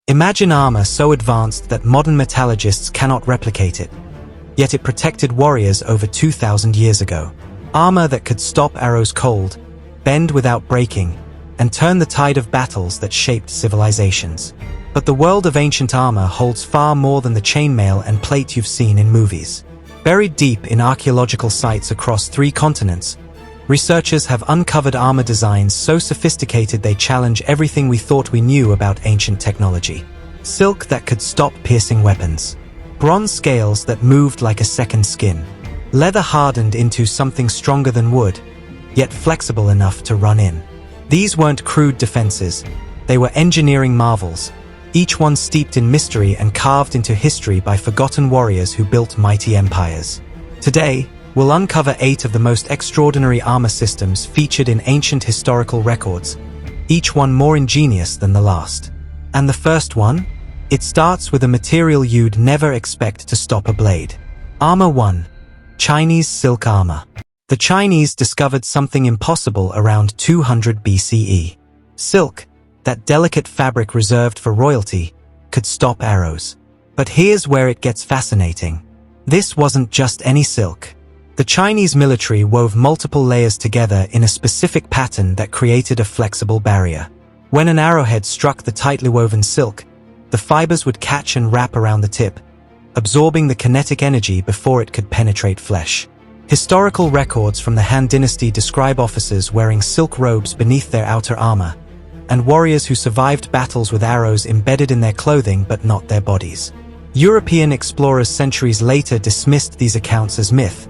Imagine armor so advanced that modern metallurgists cannot replicate it. Yet it protected warriors over 2,000 years ago. Armor that could stop arrows cold, bend without breaking, and turn the tide of battles that shaped civilizations. But the world of ancient armor holds far more than the chainmail and plate you've seen in movies. Buried deep in archaeological sites across 3 continents, researchers have uncovered armor designs so sophisticated they challenge everything we thought we knew about ancient technology. Silk that could stop piercing weapons. Bronze scales that moved like a second skin. Leather hardened into something stronger than wood, yet flexible enough to run in. These weren't crude defenses, they were engineering marvels, each one steeped in mystery and carved into history by forgotten warriors who built mighty empires. Today, we'll uncover 8 of the most extraordinary armor systems featured in ancient historical records, each one more ingenious than the last. And the first one? It starts with a material you'd never expect to stop a blade. Armor 1. Chinese silk armor. The Chinese discovered something impossible around 200 BCE. Silk, that delicate fabric reserved for royalty, could stop arrows. But here's where it gets fascinating. This wasn't just any silk. The Chinese military wove multiple layers together in a specific pattern that created a flexible barrier. When an arrowhead struck the tightly woven silk, the fibers would catch and wrap around the tip, absorbing the kinetic energy before it could penetrate flesh. Historical records from the Han Dynasty describe officers wearing silk robes beneath their outer armor, and warriors who survived battles with arrows embedded in their clothing but not their bodies. European explorers centuries later dismissed these accounts as myth,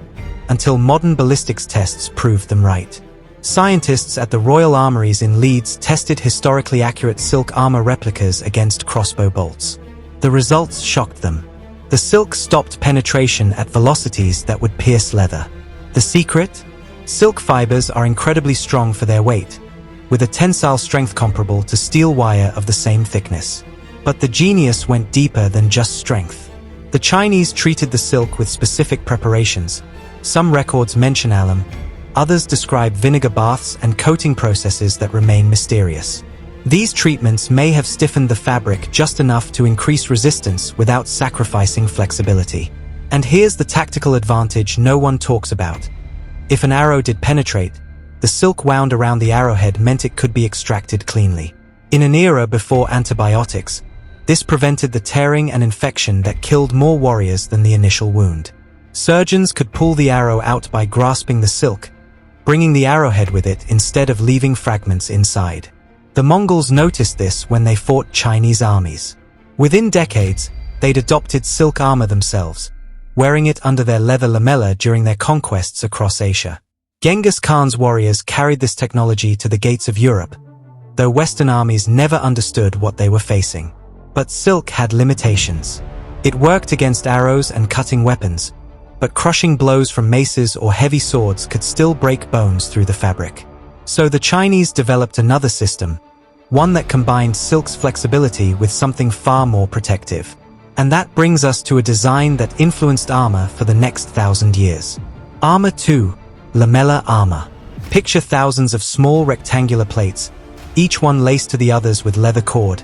until modern ballistics tests proved them right. Scientists at the Royal Armouries in Leeds tested historically accurate silk armor replicas against crossbow bolts. The results shocked them. The silk stopped penetration at velocities that would pierce leather. The secret? Silk fibers are incredibly strong for their weight, with a tensile strength comparable to steel wire of the same thickness. But the genius went deeper than just strength. The Chinese treated the silk with specific preparations. Some records mention alum, others describe vinegar baths and coating processes that remain mysterious. These treatments may have stiffened the fabric just enough to increase resistance without sacrificing flexibility. And here's the tactical advantage no one talks about. If an arrow did penetrate, the silk wound around the arrowhead meant it could be extracted cleanly. In an era before antibiotics, this prevented the tearing and infection that killed more warriors than the initial wound. Surgeons could pull the arrow out by grasping the silk, bringing the arrowhead with it instead of leaving fragments inside. The Mongols noticed this when they fought Chinese armies. Within decades, they'd adopted silk armor themselves, wearing it under their leather lamella during their conquests across Asia. Genghis Khan's warriors carried this technology to the gates of Europe, though Western armies never understood what they were facing. But silk had limitations. It worked against arrows and cutting weapons, but crushing blows from maces or heavy swords could still break bones through the fabric. So the Chinese developed another system, one that combined silk's flexibility with something far more protective. And that brings us to a design that influenced armor for the next 1,000 years. Armor 2. Lamella armor. Picture thousands of small rectangular plates, each one laced to the others with leather cord,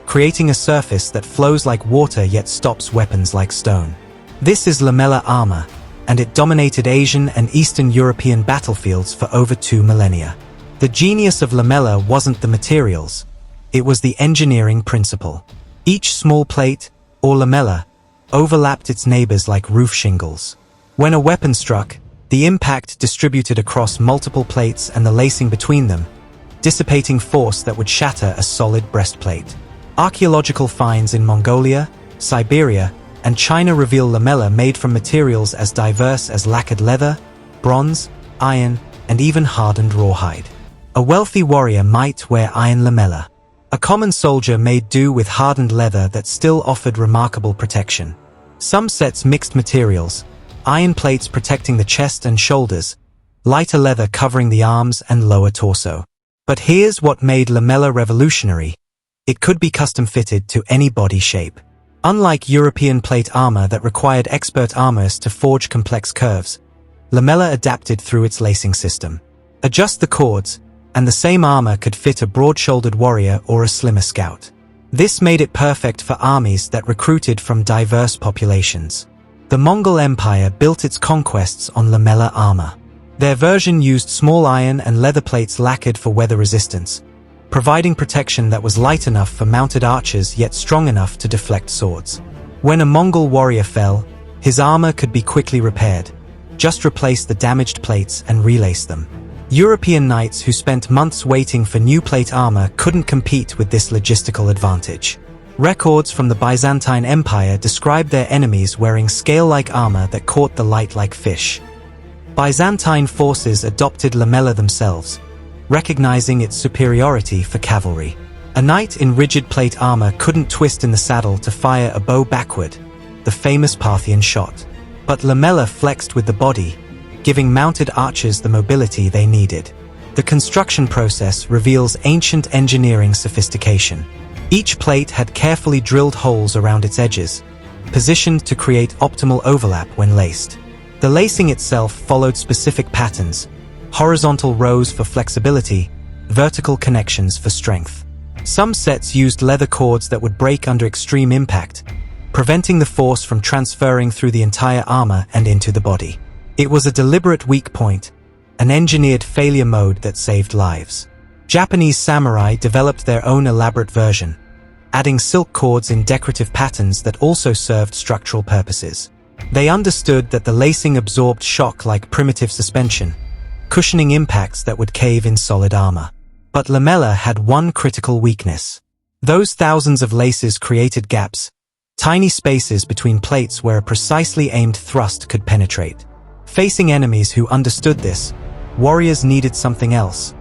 creating a surface that flows like water yet stops weapons like stone. This is lamella armor, and it dominated Asian and Eastern European battlefields for over 2 millennia. The genius of lamella wasn't the materials, it was the engineering principle. Each small plate, or lamella, overlapped its neighbors like roof shingles. When a weapon struck, the impact distributed across multiple plates and the lacing between them, dissipating force that would shatter a solid breastplate. Archaeological finds in Mongolia, Siberia, and China reveal lamella made from materials as diverse as lacquered leather, bronze, iron, and even hardened rawhide. A wealthy warrior might wear iron lamella. A common soldier made do with hardened leather that still offered remarkable protection. Some sets mixed materials, iron plates protecting the chest and shoulders, lighter leather covering the arms and lower torso. But here's what made lamella revolutionary. It could be custom-fitted to any body shape. Unlike European plate armor that required expert armorists to forge complex curves, lamella adapted through its lacing system. Adjust the cords, and the same armor could fit a broad-shouldered warrior or a slimmer scout. This made it perfect for armies that recruited from diverse populations. The Mongol Empire built its conquests on lamella armor. Their version used small iron and leather plates lacquered for weather resistance, providing protection that was light enough for mounted archers yet strong enough to deflect swords. When a Mongol warrior fell, his armor could be quickly repaired. Just replace the damaged plates and relace them. European knights who spent months waiting for new plate armor couldn't compete with this logistical advantage. Records from the Byzantine Empire describe their enemies wearing scale-like armor that caught the light like fish. Byzantine forces adopted lamella themselves, recognizing its superiority for cavalry. A knight in rigid plate armor couldn't twist in the saddle to fire a bow backward, the famous Parthian shot. But lamella flexed with the body, giving mounted archers the mobility they needed. The construction process reveals ancient engineering sophistication. Each plate had carefully drilled holes around its edges, positioned to create optimal overlap when laced. The lacing itself followed specific patterns: horizontal rows for flexibility, vertical connections for strength. Some sets used leather cords that would break under extreme impact, preventing the force from transferring through the entire armor and into the body. It was a deliberate weak point, an engineered failure mode that saved lives. Japanese samurai developed their own elaborate version, adding silk cords in decorative patterns that also served structural purposes. They understood that the lacing absorbed shock like primitive suspension, cushioning impacts that would cave in solid armor. But lamella had one critical weakness. Those thousands of laces created gaps, tiny spaces between plates where a precisely aimed thrust could penetrate. Facing enemies who understood this, warriors needed something else.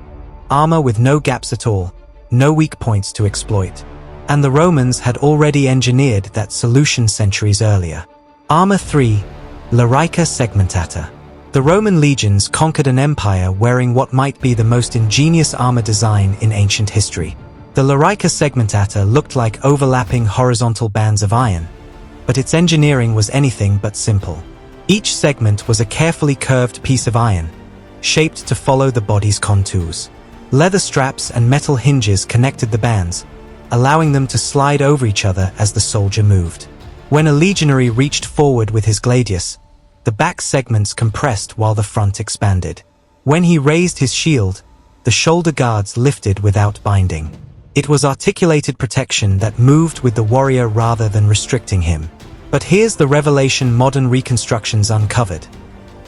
Armor with no gaps at all, no weak points to exploit. And the Romans had already engineered that solution centuries earlier. Armor 3. Larica segmentata. The Roman legions conquered an empire wearing what might be the most ingenious armor design in ancient history. The larica segmentata looked like overlapping horizontal bands of iron, but its engineering was anything but simple. Each segment was a carefully curved piece of iron, shaped to follow the body's contours. Leather straps and metal hinges connected the bands, allowing them to slide over each other as the soldier moved. When a legionary reached forward with his gladius, the back segments compressed while the front expanded. When he raised his shield, the shoulder guards lifted without binding. It was articulated protection that moved with the warrior rather than restricting him. But here's the revelation modern reconstructions uncovered.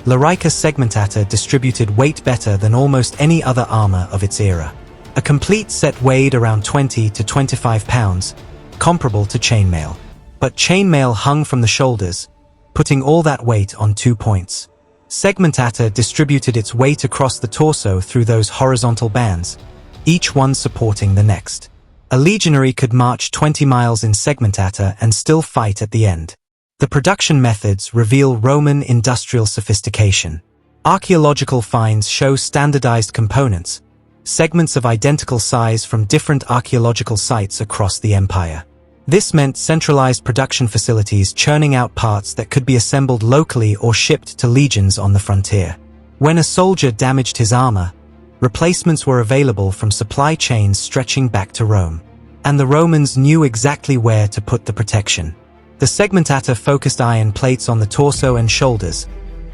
Larica segmentata distributed weight better than almost any other armor of its era. A complete set weighed around 20 to 25 pounds, comparable to chainmail. But chainmail hung from the shoulders, putting all that weight on 2 points. Segmentata distributed its weight across the torso through those horizontal bands, each one supporting the next. A legionary could march 20 miles in segmentata and still fight at the end. The production methods reveal Roman industrial sophistication. Archaeological finds show standardized components, segments of identical size from different archaeological sites across the empire. This meant centralized production facilities churning out parts that could be assembled locally or shipped to legions on the frontier. When a soldier damaged his armor, replacements were available from supply chains stretching back to Rome. And the Romans knew exactly where to put the protection. The segmentata focused iron plates on the torso and shoulders,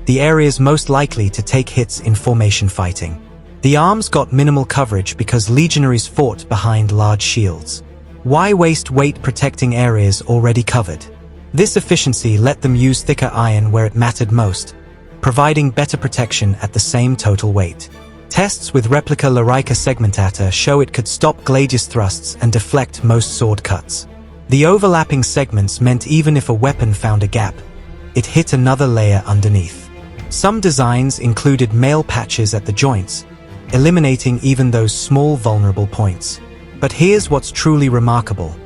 the areas most likely to take hits in formation fighting. The arms got minimal coverage because legionaries fought behind large shields. Why waste weight protecting areas already covered? This efficiency let them use thicker iron where it mattered most, providing better protection at the same total weight. Tests with replica larica segmentata show it could stop gladius thrusts and deflect most sword cuts. The overlapping segments meant even if a weapon found a gap, it hit another layer underneath. Some designs included mail patches at the joints, eliminating even those small vulnerable points. But here's what's truly remarkable.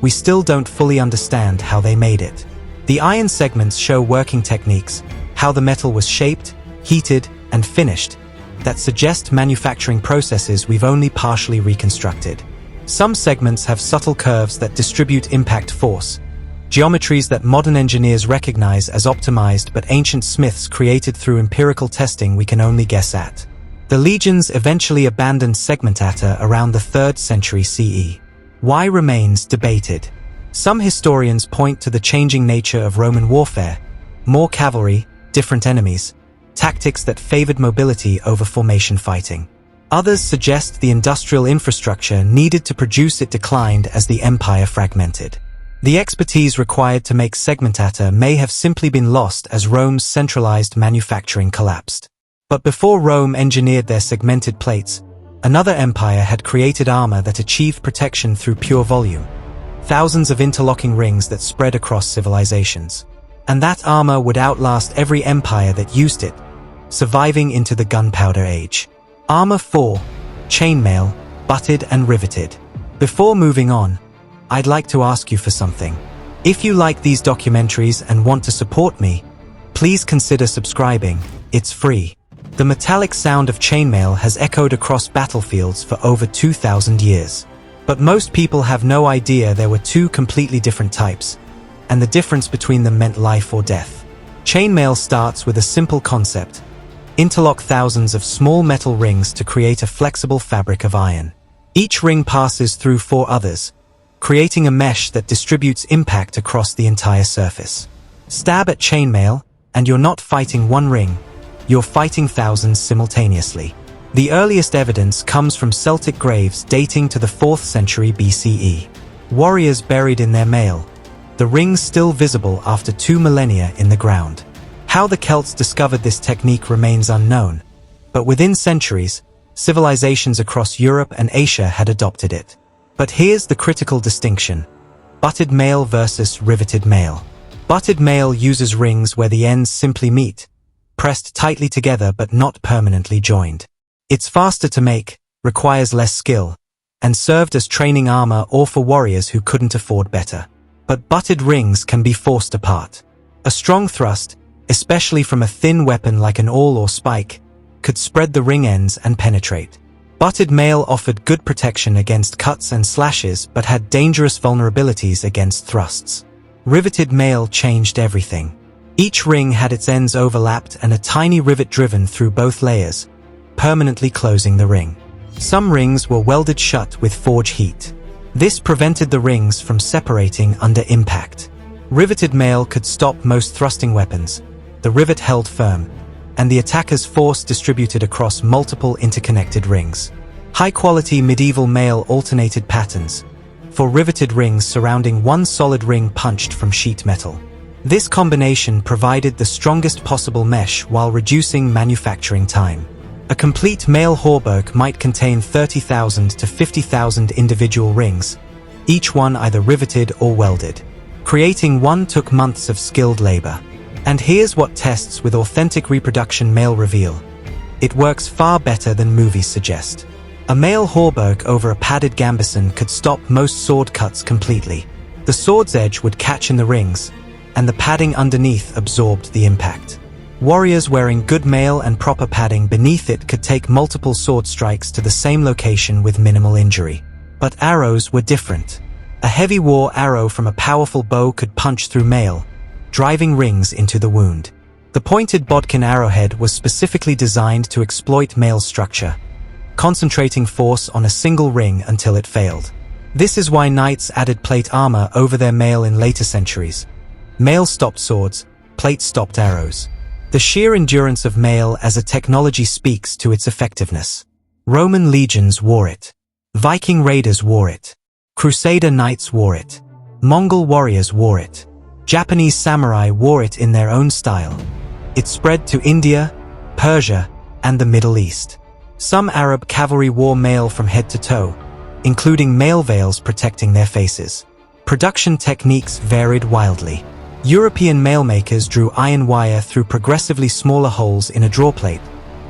We still don't fully understand how they made it. The iron segments show working techniques, how the metal was shaped, heated, and finished, that suggest manufacturing processes we've only partially reconstructed. Some segments have subtle curves that distribute impact force, geometries that modern engineers recognize as optimized but ancient smiths created through empirical testing we can only guess at. The legions eventually abandoned segmentata around the 3rd century CE. Why remains debated. Some historians point to the changing nature of Roman warfare, more cavalry, different enemies, tactics that favored mobility over formation fighting. Others suggest the industrial infrastructure needed to produce it declined as the empire fragmented. The expertise required to make segmentata may have simply been lost as Rome's centralized manufacturing collapsed. But before Rome engineered their segmented plates, another empire had created armor that achieved protection through pure volume. Thousands of interlocking rings that spread across civilizations. And that armor would outlast every empire that used it, surviving into the gunpowder age. Armor 4. Chainmail, butted and riveted. Before moving on, I'd like to ask you for something. If you like these documentaries and want to support me, please consider subscribing. It's free. The metallic sound of chainmail has echoed across battlefields for over 2,000 years. But most people have no idea there were two completely different types, and the difference between them meant life or death. Chainmail starts with a simple concept. Interlock thousands of small metal rings to create a flexible fabric of iron. Each ring passes through 4 others, creating a mesh that distributes impact across the entire surface. Stab at chainmail, and you're not fighting one ring, you're fighting thousands simultaneously. The earliest evidence comes from Celtic graves dating to the 4th century BCE. Warriors buried in their mail, the rings still visible after 2 millennia in the ground. How the Celts discovered this technique remains unknown, but within centuries, civilizations across Europe and Asia had adopted it. But here's the critical distinction. Butted mail versus riveted mail. Butted mail uses rings where the ends simply meet, pressed tightly together but not permanently joined. It's faster to make, requires less skill, and served as training armor or for warriors who couldn't afford better. But butted rings can be forced apart. A strong thrust, especially from a thin weapon like an awl or spike, could spread the ring ends and penetrate. Butted mail offered good protection against cuts and slashes but had dangerous vulnerabilities against thrusts. Riveted mail changed everything. Each ring had its ends overlapped and a tiny rivet driven through both layers, permanently closing the ring. Some rings were welded shut with forge heat. This prevented the rings from separating under impact. Riveted mail could stop most thrusting weapons. The rivet held firm, and the attacker's force distributed across multiple interconnected rings. High-quality medieval mail alternated patterns, for riveted rings surrounding one solid ring punched from sheet metal. This combination provided the strongest possible mesh while reducing manufacturing time. A complete mail hauberk might contain 30,000 to 50,000 individual rings, each one either riveted or welded. Creating one took months of skilled labor. And here's what tests with authentic reproduction mail reveal. It works far better than movies suggest. A mail hauberk over a padded gambeson could stop most sword cuts completely. The sword's edge would catch in the rings, and the padding underneath absorbed the impact. Warriors wearing good mail and proper padding beneath it could take multiple sword strikes to the same location with minimal injury. But arrows were different. A heavy war arrow from a powerful bow could punch through mail, driving rings into the wound. The pointed bodkin arrowhead was specifically designed to exploit mail structure, concentrating force on a single ring until it failed. This is why knights added plate armor over their mail in later centuries. Mail stopped swords, plate stopped arrows. The sheer endurance of mail as a technology speaks to its effectiveness. Roman legions wore it. Viking raiders wore it. Crusader knights wore it. Mongol warriors wore it. Japanese samurai wore it in their own style. It spread to India, Persia, and the Middle East. Some Arab cavalry wore mail from head to toe, including mail veils protecting their faces. Production techniques varied wildly. European mail makers drew iron wire through progressively smaller holes in a drawplate,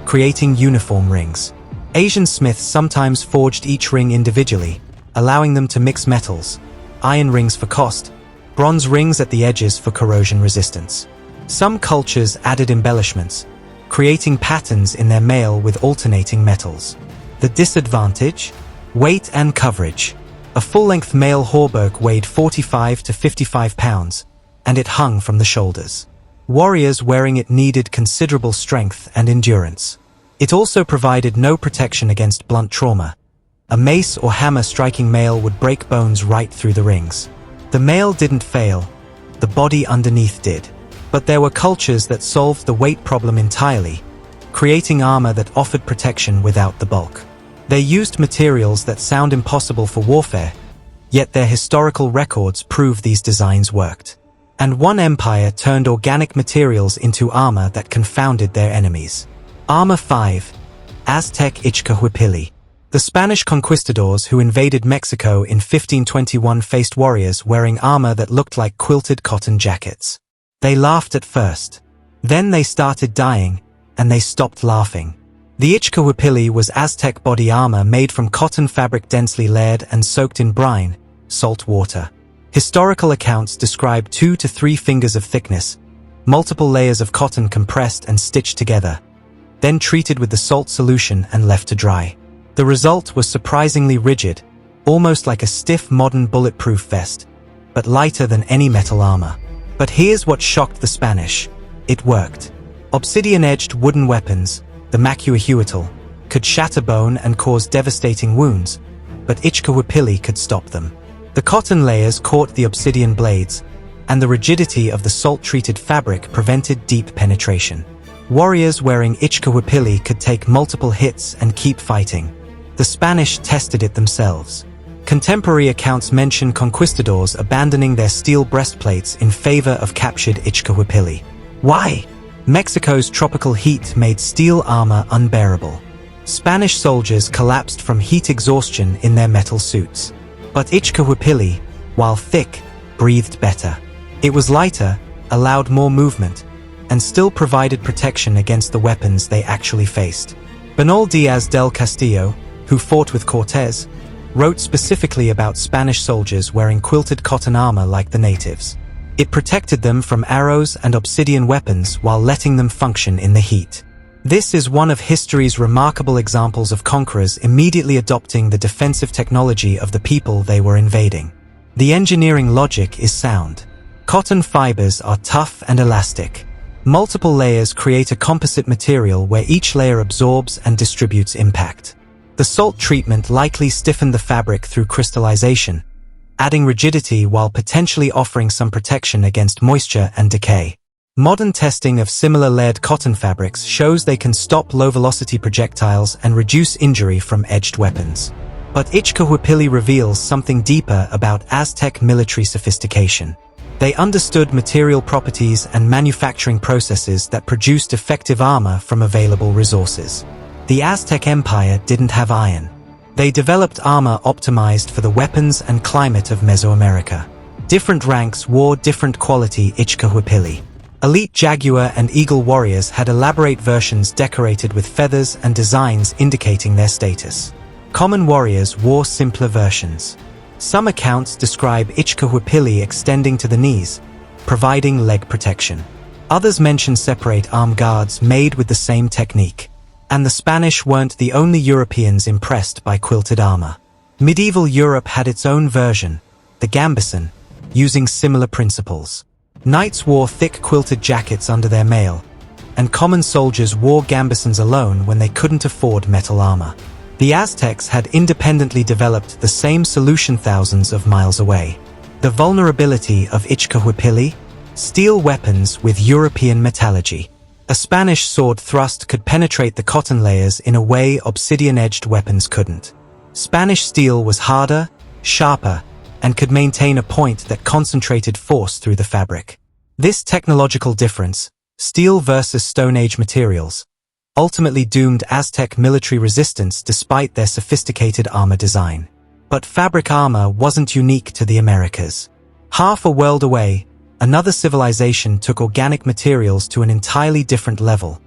creating uniform rings. Asian smiths sometimes forged each ring individually, allowing them to mix metals, iron rings for cost, bronze rings at the edges for corrosion resistance. Some cultures added embellishments, creating patterns in their mail with alternating metals. The disadvantage? Weight and coverage. A full-length mail hauberk weighed 45 to 55 pounds, and it hung from the shoulders. Warriors wearing it needed considerable strength and endurance. It also provided no protection against blunt trauma. A mace or hammer striking male would break bones right through the rings. The male didn't fail, the body underneath did. But there were cultures that solved the weight problem entirely, creating armor that offered protection without the bulk. They used materials that sound impossible for warfare, yet their historical records prove these designs worked. And one empire turned organic materials into armor that confounded their enemies. Armor 5. Aztec Ixcahuipilli. The Spanish conquistadors who invaded Mexico in 1521 faced warriors wearing armor that looked like quilted cotton jackets. They laughed at first. Then they started dying, and they stopped laughing. The Ixcahuipilli was Aztec body armor made from cotton fabric densely layered and soaked in brine, salt water. Historical accounts describe 2 to 3 fingers of thickness, multiple layers of cotton compressed and stitched together, then treated with the salt solution and left to dry. The result was surprisingly rigid, almost like a stiff modern bulletproof vest, but lighter than any metal armor. But here's what shocked the Spanish. It worked. Obsidian-edged wooden weapons, the macuahuitl, could shatter bone and cause devastating wounds, but Ixcahuipilli could stop them. The cotton layers caught the obsidian blades, and the rigidity of the salt-treated fabric prevented deep penetration. Warriors wearing Ixcahuipilli could take multiple hits and keep fighting. The Spanish tested it themselves. Contemporary accounts mention conquistadors abandoning their steel breastplates in favor of captured Ixcahuipilli. Why? Mexico's tropical heat made steel armor unbearable. Spanish soldiers collapsed from heat exhaustion in their metal suits. But Ixcahuipilli, while thick, breathed better. It was lighter, allowed more movement, and still provided protection against the weapons they actually faced. Bernal Diaz del Castillo, who fought with Cortés, wrote specifically about Spanish soldiers wearing quilted cotton armor like the natives. It protected them from arrows and obsidian weapons while letting them function in the heat. This is one of history's remarkable examples of conquerors immediately adopting the defensive technology of the people they were invading. The engineering logic is sound. Cotton fibers are tough and elastic. Multiple layers create a composite material where each layer absorbs and distributes impact. The salt treatment likely stiffened the fabric through crystallization, adding rigidity while potentially offering some protection against moisture and decay. Modern testing of similar layered cotton fabrics shows they can stop low-velocity projectiles and reduce injury from edged weapons. But Ixcahuipilli reveals something deeper about Aztec military sophistication. They understood material properties and manufacturing processes that produced effective armor from available resources. The Aztec Empire didn't have iron. They developed armor optimized for the weapons and climate of Mesoamerica. Different ranks wore different quality Ixcahuipilli. Elite jaguar and eagle warriors had elaborate versions decorated with feathers and designs indicating their status. Common warriors wore simpler versions. Some accounts describe Ixcahuipilli extending to the knees, providing leg protection. Others mention separate arm guards made with the same technique. And the Spanish weren't the only Europeans impressed by quilted armor. Medieval Europe had its own version, the gambeson, using similar principles. Knights wore thick quilted jackets under their mail, and common soldiers wore gambesons alone when they couldn't afford metal armor. The Aztecs had independently developed the same solution thousands of miles away. The vulnerability of Ixcahuipilli? Steel weapons with European metallurgy. A Spanish sword thrust could penetrate the cotton layers in a way obsidian-edged weapons couldn't. Spanish steel was harder, sharper, and could maintain a point that concentrated force through the fabric. This technological difference, steel versus Stone Age materials, ultimately doomed Aztec military resistance despite their sophisticated armor design. But fabric armor wasn't unique to the Americas. Half a world away, another civilization took organic materials to an entirely different level.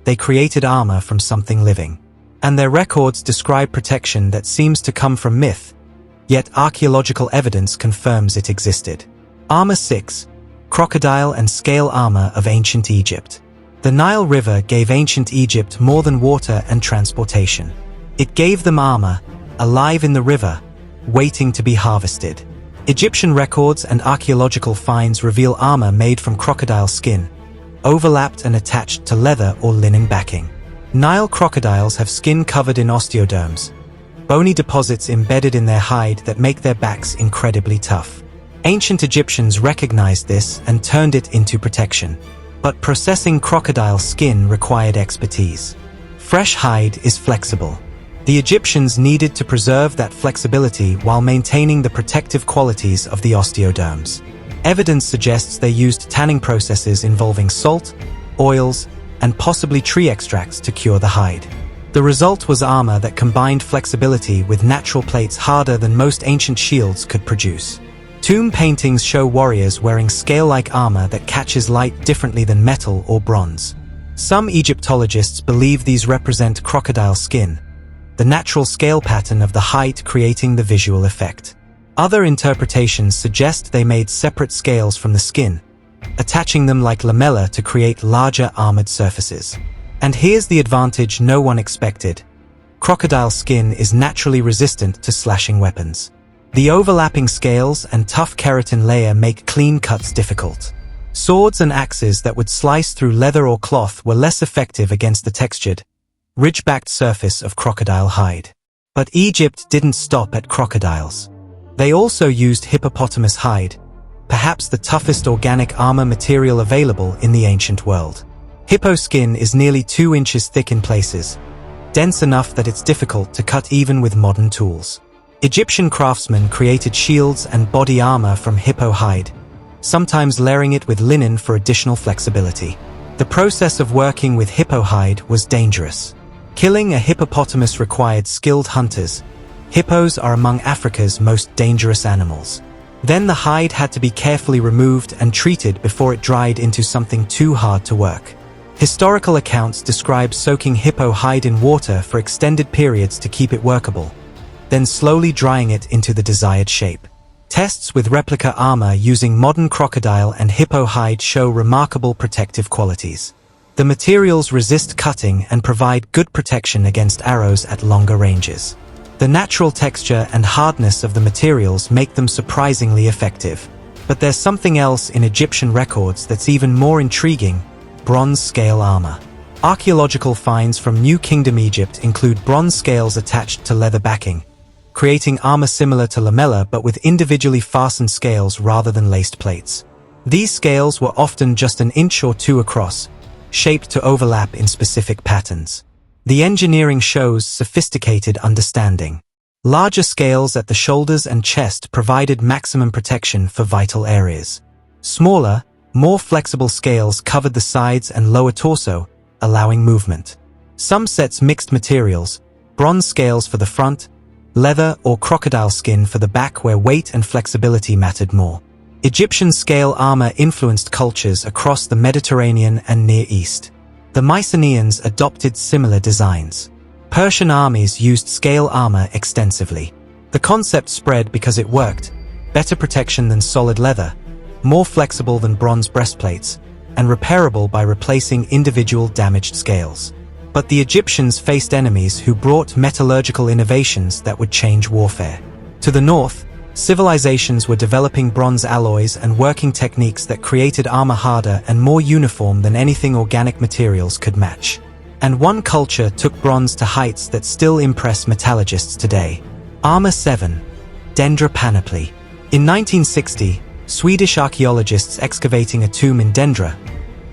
They created armor from something living. And their records describe protection that seems to come from myth, yet archaeological evidence confirms it existed. Armor 6. Crocodile and scale armor of ancient Egypt. The Nile River gave ancient Egypt more than water and transportation. It gave them armor, alive in the river, waiting to be harvested. Egyptian records and archaeological finds reveal armor made from crocodile skin, overlapped and attached to leather or linen backing. Nile crocodiles have skin covered in osteoderms, bony deposits embedded in their hide that make their backs incredibly tough. Ancient Egyptians recognized this and turned it into protection. But processing crocodile skin required expertise. Fresh hide is flexible. The Egyptians needed to preserve that flexibility while maintaining the protective qualities of the osteoderms. Evidence suggests they used tanning processes involving salt, oils, and possibly tree extracts to cure the hide. The result was armor that combined flexibility with natural plates harder than most ancient shields could produce. Tomb paintings show warriors wearing scale-like armor that catches light differently than metal or bronze. Some Egyptologists believe these represent crocodile skin, the natural scale pattern of the hide creating the visual effect. Other interpretations suggest they made separate scales from the skin, attaching them like lamella to create larger armored surfaces. And here's the advantage no one expected. Crocodile skin is naturally resistant to slashing weapons. The overlapping scales and tough keratin layer make clean cuts difficult. Swords and axes that would slice through leather or cloth were less effective against the textured, ridge-backed surface of crocodile hide. But Egypt didn't stop at crocodiles. They also used hippopotamus hide, perhaps the toughest organic armor material available in the ancient world. Hippo skin is nearly 2 inches thick in places, dense enough that it's difficult to cut even with modern tools. Egyptian craftsmen created shields and body armor from hippo hide, sometimes layering it with linen for additional flexibility. The process of working with hippo hide was dangerous. Killing a hippopotamus required skilled hunters. Hippos are among Africa's most dangerous animals. Then the hide had to be carefully removed and treated before it dried into something too hard to work. Historical accounts describe soaking hippo hide in water for extended periods to keep it workable, then slowly drying it into the desired shape. Tests with replica armor using modern crocodile and hippo hide show remarkable protective qualities. The materials resist cutting and provide good protection against arrows at longer ranges. The natural texture and hardness of the materials make them surprisingly effective. But there's something else in Egyptian records that's even more intriguing: bronze scale armor. Archaeological finds from New Kingdom Egypt include bronze scales attached to leather backing, creating armor similar to lamella but with individually fastened scales rather than laced plates. These scales were often just an inch or two across, shaped to overlap in specific patterns. The engineering shows sophisticated understanding. Larger scales at the shoulders and chest provided maximum protection for vital areas. Smaller, more flexible scales covered the sides and lower torso, allowing movement. Some sets mixed materials, bronze scales for the front, leather or crocodile skin for the back where weight and flexibility mattered more. Egyptian scale armor influenced cultures across the Mediterranean and Near East. The Mycenaeans adopted similar designs. Persian armies used scale armor extensively. The concept spread because it worked: better protection than solid leather, more flexible than bronze breastplates, and repairable by replacing individual damaged scales. But the Egyptians faced enemies who brought metallurgical innovations that would change warfare. To the north, civilizations were developing bronze alloys and working techniques that created armor harder and more uniform than anything organic materials could match. And one culture took bronze to heights that still impress metallurgists today. Armor 7. Dendra panoply. In 1960, Swedish archaeologists excavating a tomb in Dendra,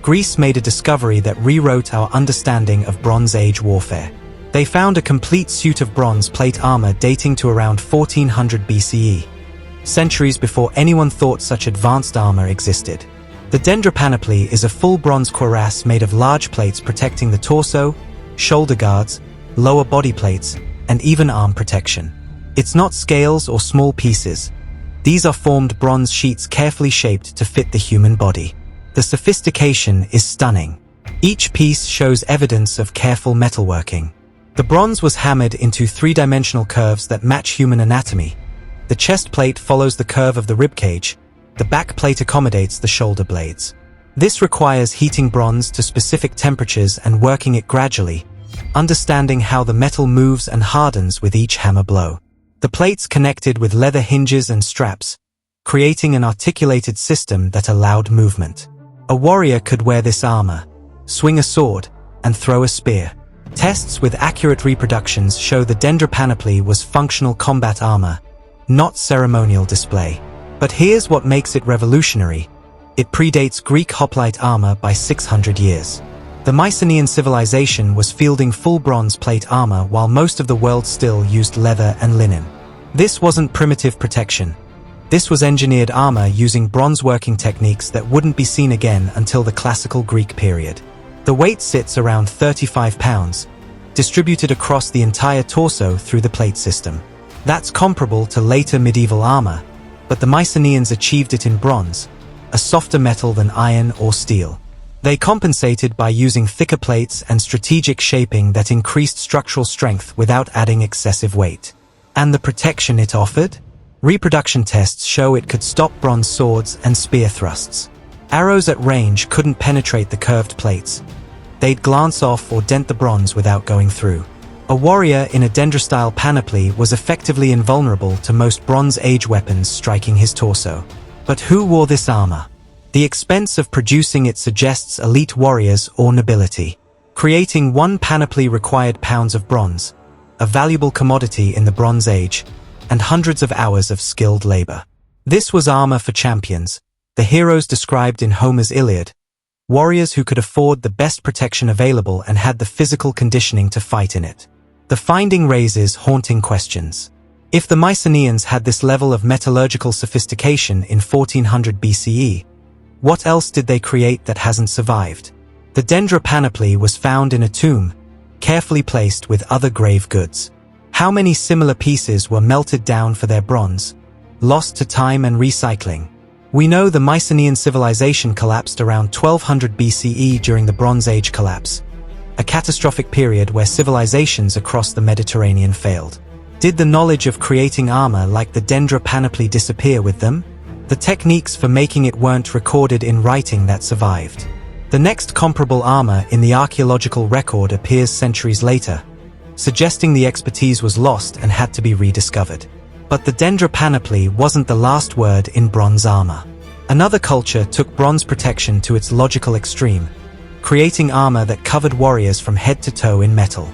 Greece made a discovery that rewrote our understanding of Bronze Age warfare. They found a complete suit of bronze plate armor dating to around 1400 BCE, centuries before anyone thought such advanced armor existed. The Dendra panoply is a full bronze cuirass made of large plates protecting the torso, shoulder guards, lower body plates, and even arm protection. It's not scales or small pieces. These are formed bronze sheets carefully shaped to fit the human body. The sophistication is stunning. Each piece shows evidence of careful metalworking. The bronze was hammered into three-dimensional curves that match human anatomy. The chest plate follows the curve of the ribcage. The back plate accommodates the shoulder blades. This requires heating bronze to specific temperatures and working it gradually, understanding how the metal moves and hardens with each hammer blow. The plates connected with leather hinges and straps, creating an articulated system that allowed movement. A warrior could wear this armor, swing a sword, and throw a spear. Tests with accurate reproductions show the dendropanoply was functional combat armor, not ceremonial display. But here's what makes it revolutionary. It predates Greek hoplite armor by 600 years. The Mycenaean civilization was fielding full bronze plate armor while most of the world still used leather and linen. This wasn't primitive protection. This was engineered armor using bronze working techniques that wouldn't be seen again until the classical Greek period. The weight sits around 35 pounds, distributed across the entire torso through the plate system. That's comparable to later medieval armor, but the Mycenaeans achieved it in bronze, a softer metal than iron or steel. They compensated by using thicker plates and strategic shaping that increased structural strength without adding excessive weight. And the protection it offered? Reproduction tests show it could stop bronze swords and spear thrusts. Arrows at range couldn't penetrate the curved plates. They'd glance off or dent the bronze without going through. A warrior in a dendrostyle panoply was effectively invulnerable to most Bronze Age weapons striking his torso. But who wore this armor? The expense of producing it suggests elite warriors or nobility. Creating one panoply required pounds of bronze, a valuable commodity in the Bronze Age, and hundreds of hours of skilled labor. This was armor for champions, the heroes described in Homer's Iliad, warriors who could afford the best protection available and had the physical conditioning to fight in it. The finding raises haunting questions. If the Mycenaeans had this level of metallurgical sophistication in 1400 BCE, what else did they create that hasn't survived? The dendropanoply was found in a tomb, carefully placed with other grave goods. How many similar pieces were melted down for their bronze, lost to time and recycling? We know the Mycenaean civilization collapsed around 1200 BCE during the Bronze Age collapse, a catastrophic period where civilizations across the Mediterranean failed. Did the knowledge of creating armor like the dendropanoply disappear with them? The techniques for making it weren't recorded in writing that survived. The next comparable armor in the archaeological record appears centuries later, suggesting the expertise was lost and had to be rediscovered. But the dendropanoply wasn't the last word in bronze armor. Another culture took bronze protection to its logical extreme, creating armor that covered warriors from head to toe in metal.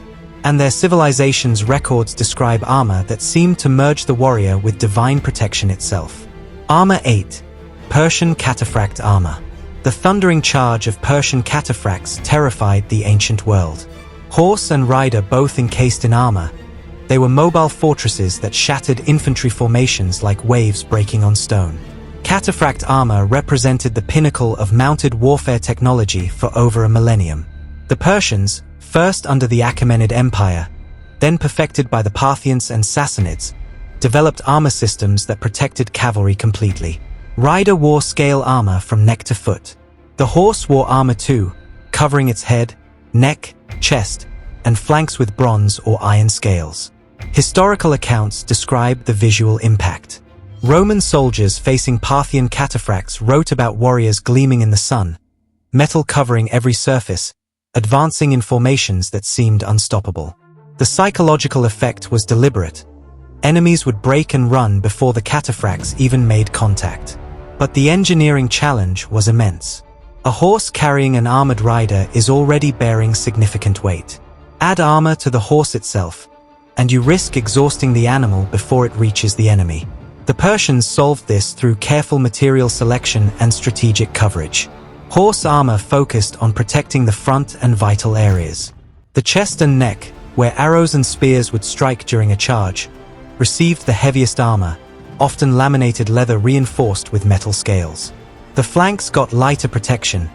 And their civilization's records describe armor that seemed to merge the warrior with divine protection itself. Armor 8. Persian cataphract armor. The thundering charge of Persian cataphracts terrified the ancient world. Horse and rider both encased in armor, they were mobile fortresses that shattered infantry formations like waves breaking on stone. Cataphract armor represented the pinnacle of mounted warfare technology for over a millennium. The Persians, first under the Achaemenid Empire, then perfected by the Parthians and Sassanids, developed armor systems that protected cavalry completely. Rider wore scale armor from neck to foot. The horse wore armor too, covering its head, neck, chest, and flanks with bronze or iron scales. Historical accounts describe the visual impact. Roman soldiers facing Parthian cataphracts wrote about warriors gleaming in the sun, metal covering every surface, advancing in formations that seemed unstoppable. The psychological effect was deliberate. Enemies would break and run before the cataphracts even made contact. But the engineering challenge was immense. A horse carrying an armored rider is already bearing significant weight. Add armor to the horse itself, and you risk exhausting the animal before it reaches the enemy. The Persians solved this through careful material selection and strategic coverage. Horse armor focused on protecting the front and vital areas. The chest and neck, where arrows and spears would strike during a charge, received the heaviest armor, often laminated leather reinforced with metal scales. The flanks got lighter protection,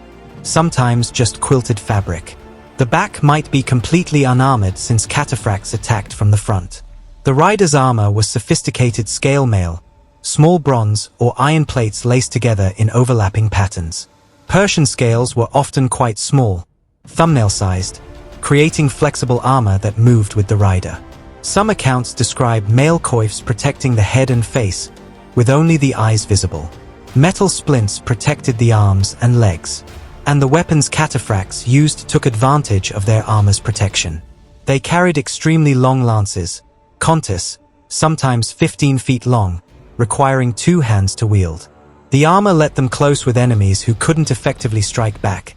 sometimes just quilted fabric. The back might be completely unarmored since cataphracts attacked from the front. The rider's armor was sophisticated scale mail, small bronze or iron plates laced together in overlapping patterns. Persian scales were often quite small, thumbnail-sized, creating flexible armor that moved with the rider. Some accounts describe mail coifs protecting the head and face, with only the eyes visible. Metal splints protected the arms and legs. And the weapons cataphracts used took advantage of their armor's protection. They carried extremely long lances, contus, sometimes 15 feet long, requiring 2 hands to wield. The armor let them close with enemies who couldn't effectively strike back,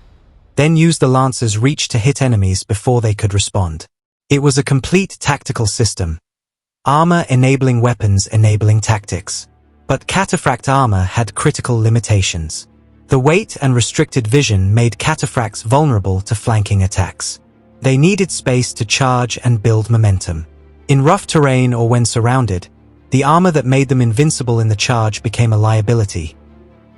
then use the lancer's reach to hit enemies before they could respond. It was a complete tactical system. Armor enabling weapons enabling tactics. But cataphract armor had critical limitations. The weight and restricted vision made cataphracts vulnerable to flanking attacks. They needed space to charge and build momentum. In rough terrain or when surrounded, the armor that made them invincible in the charge became a liability.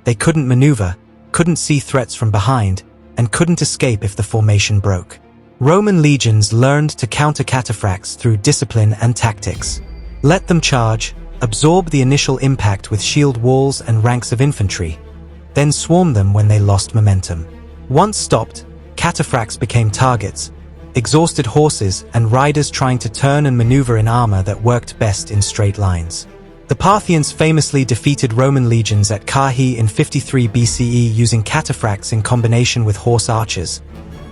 They couldn't maneuver, couldn't see threats from behind, and couldn't escape if the formation broke. Roman legions learned to counter cataphracts through discipline and tactics. Let them charge, absorb the initial impact with shield walls and ranks of infantry, then swarm them when they lost momentum. Once stopped, cataphracts became targets, exhausted horses and riders trying to turn and maneuver in armor that worked best in straight lines. The Parthians famously defeated Roman legions at Carrhae in 53 BCE using cataphracts in combination with horse archers.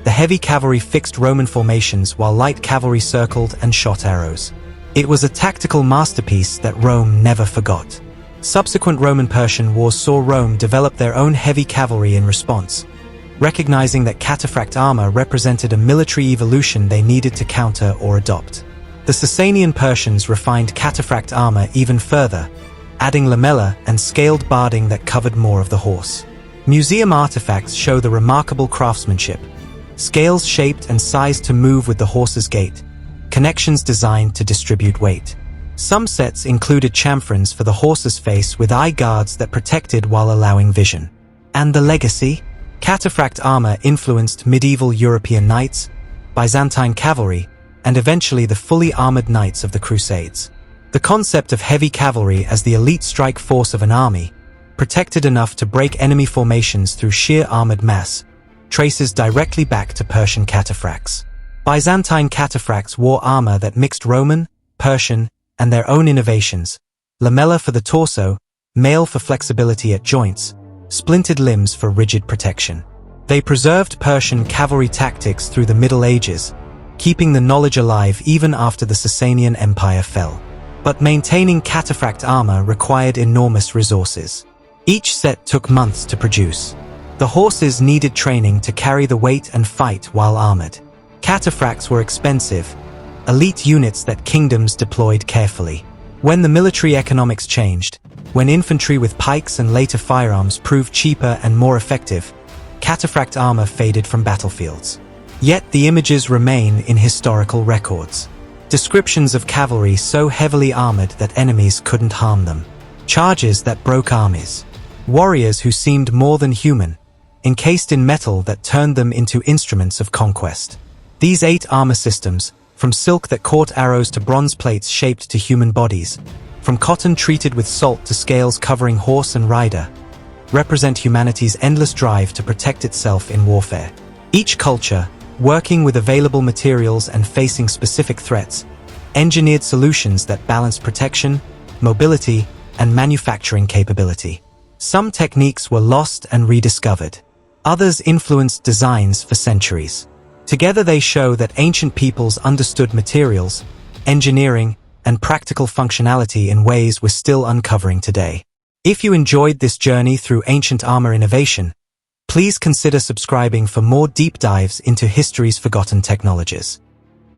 The heavy cavalry fixed Roman formations while light cavalry circled and shot arrows. It was a tactical masterpiece that Rome never forgot. Subsequent Roman-Persian wars saw Rome develop their own heavy cavalry in response, recognizing that cataphract armor represented a military evolution they needed to counter or adopt. The Sasanian Persians refined cataphract armor even further, adding lamella and scaled barding that covered more of the horse. Museum artifacts show the remarkable craftsmanship, scales shaped and sized to move with the horse's gait, connections designed to distribute weight. Some sets included chamfrons for the horse's face with eye guards that protected while allowing vision. And the legacy? Cataphract armor influenced medieval European knights, Byzantine cavalry, and eventually the fully armored knights of the Crusades. The concept of heavy cavalry as the elite strike force of an army, protected enough to break enemy formations through sheer armored mass, traces directly back to Persian cataphracts. Byzantine cataphracts wore armor that mixed Roman, Persian, and their own innovations: lamella for the torso, mail for flexibility at joints, splinted limbs for rigid protection. They preserved Persian cavalry tactics through the Middle Ages, keeping the knowledge alive even after the Sasanian Empire fell. But maintaining cataphract armor required enormous resources. Each set took months to produce. The horses needed training to carry the weight and fight while armored. Cataphracts were expensive, elite units that kingdoms deployed carefully. When the military economics changed, when infantry with pikes and later firearms proved cheaper and more effective, cataphract armor faded from battlefields. Yet the images remain in historical records. Descriptions of cavalry so heavily armored that enemies couldn't harm them. Charges that broke armies. Warriors who seemed more than human, encased in metal that turned them into instruments of conquest. These 8 armor systems, from silk that caught arrows to bronze plates shaped to human bodies, from cotton treated with salt to scales covering horse and rider, represent humanity's endless drive to protect itself in warfare. Each culture, working with available materials and facing specific threats, engineered solutions that balanced protection, mobility, and manufacturing capability. Some techniques were lost and rediscovered. Others influenced designs for centuries. Together they show that ancient peoples understood materials, engineering, and practical functionality in ways we're still uncovering today. If you enjoyed this journey through ancient armor innovation, please consider subscribing for more deep dives into history's forgotten technologies.